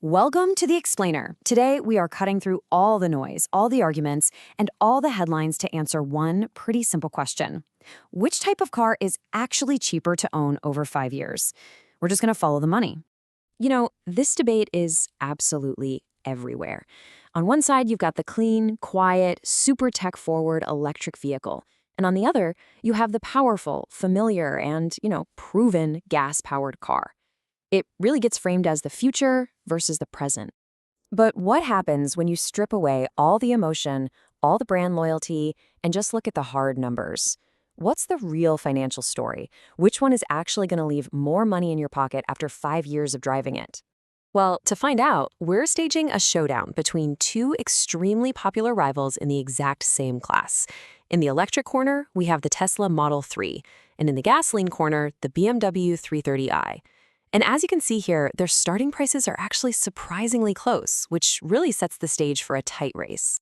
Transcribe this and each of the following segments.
Welcome to The Explainer. Today, we are cutting through all the noise, all the arguments, and all the headlines to answer one pretty simple question. Which type of car is actually cheaper to own over 5 years? We're just going to follow the money. This debate is absolutely everywhere. On one side, you've got the clean, quiet, super tech-forward electric vehicle. And on the other, you have the powerful, familiar, and, proven gas-powered car. It really gets framed as the future versus the present. But what happens when you strip away all the emotion, all the brand loyalty, and just look at the hard numbers? What's the real financial story? Which one is actually going to leave more money in your pocket after 5 years of driving it? Well, to find out, we're staging a showdown between two extremely popular rivals in the exact same class. In the electric corner, we have the Tesla Model 3, and in the gasoline corner, the BMW 330i. And as you can see here, their starting prices are actually surprisingly close, which really sets the stage for a tight race.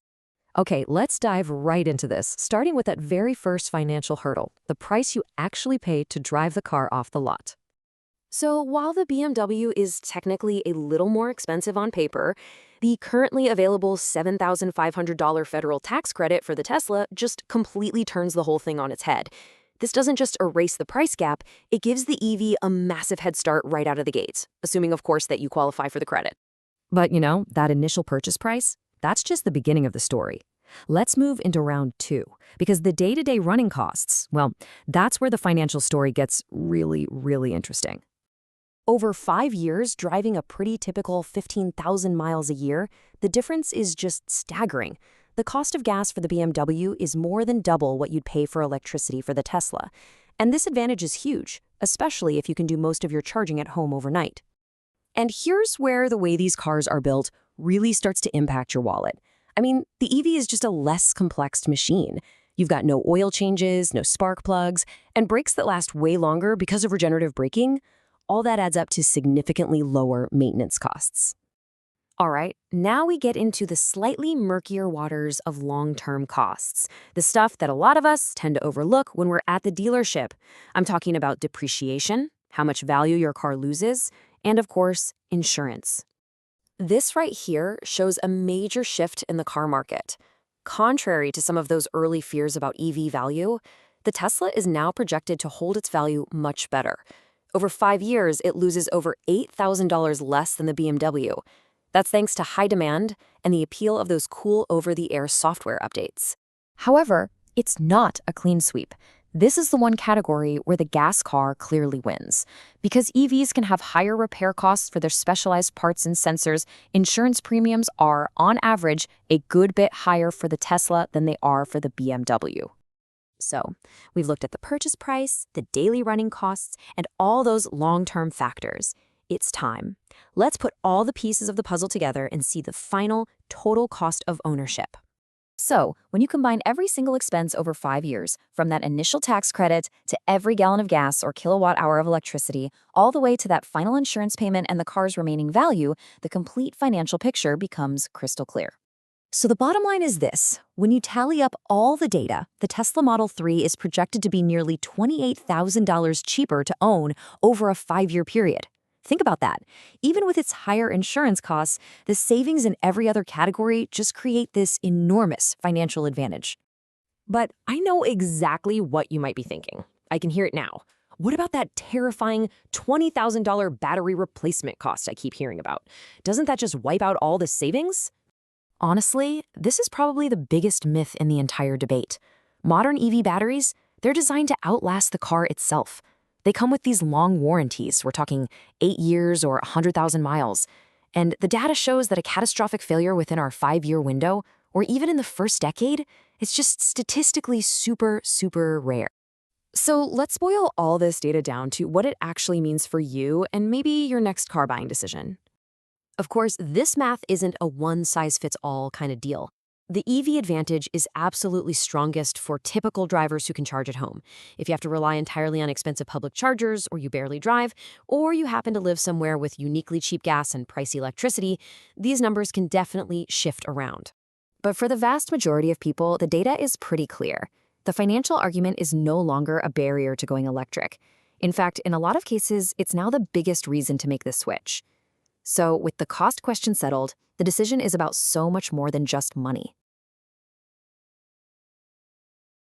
Okay, let's dive right into this, starting with that very first financial hurdle, the price you actually paid to drive the car off the lot. So while the BMW is technically a little more expensive on paper, the currently available $7,500 federal tax credit for the Tesla just completely turns the whole thing on its head. This doesn't just erase the price gap, it gives the EV a massive head start right out of the gates, assuming, of course, that you qualify for the credit. But, that initial purchase price, that's just the beginning of the story. Let's move into round two, because the day-to-day running costs, well, that's where the financial story gets really, really interesting. Over 5 years, driving a pretty typical 15,000 miles a year, the difference is just staggering. The cost of gas for the BMW is more than double what you'd pay for electricity for the Tesla. And this advantage is huge, especially if you can do most of your charging at home overnight. And here's where the way these cars are built really starts to impact your wallet. I mean, the EV is just a less complex machine. You've got no oil changes, no spark plugs, and brakes that last way longer because of regenerative braking. All that adds up to significantly lower maintenance costs. All right, now we get into the slightly murkier waters of long-term costs, the stuff that a lot of us tend to overlook when we're at the dealership. I'm talking about depreciation, how much value your car loses, and of course, insurance. This right here shows a major shift in the car market. Contrary to some of those early fears about EV value, the Tesla is now projected to hold its value much better. Over 5 years, it loses over $8,000 less than the BMW. That's thanks to high demand and the appeal of those cool over-the-air software updates. However, it's not a clean sweep. This is the one category where the gas car clearly wins. Because EVs can have higher repair costs for their specialized parts and sensors, insurance premiums are, on average, a good bit higher for the Tesla than they are for the BMW. So, we've looked at the purchase price, the daily running costs, and all those long-term factors. It's time. Let's put all the pieces of the puzzle together and see the final total cost of ownership. So, when you combine every single expense over 5 years, from that initial tax credit to every gallon of gas or kilowatt hour of electricity, all the way to that final insurance payment and the car's remaining value, the complete financial picture becomes crystal clear. So the bottom line is this. When you tally up all the data, the Tesla Model 3 is projected to be nearly $28,000 cheaper to own over a 5-year period. Think about that. Even with its higher insurance costs, the savings in every other category just create this enormous financial advantage. But I know exactly what you might be thinking. I can hear it now. What about that terrifying $20,000 battery replacement cost I keep hearing about? Doesn't that just wipe out all the savings? Honestly, this is probably the biggest myth in the entire debate. Modern EV batteries, they're designed to outlast the car itself. They come with these long warranties. We're talking 8 years or 100,000 miles. And the data shows that a catastrophic failure within our 5-year window, or even in the first decade, is just statistically super, super rare. So let's boil all this data down to what it actually means for you and maybe your next car buying decision. Of course, this math isn't a one-size-fits-all kind of deal. The EV advantage is absolutely strongest for typical drivers who can charge at home. If you have to rely entirely on expensive public chargers, or you barely drive, or you happen to live somewhere with uniquely cheap gas and pricey electricity, these numbers can definitely shift around. But for the vast majority of people, the data is pretty clear. The financial argument is no longer a barrier to going electric. In fact, in a lot of cases, it's now the biggest reason to make this switch. So, with the cost question settled, the decision is about so much more than just money.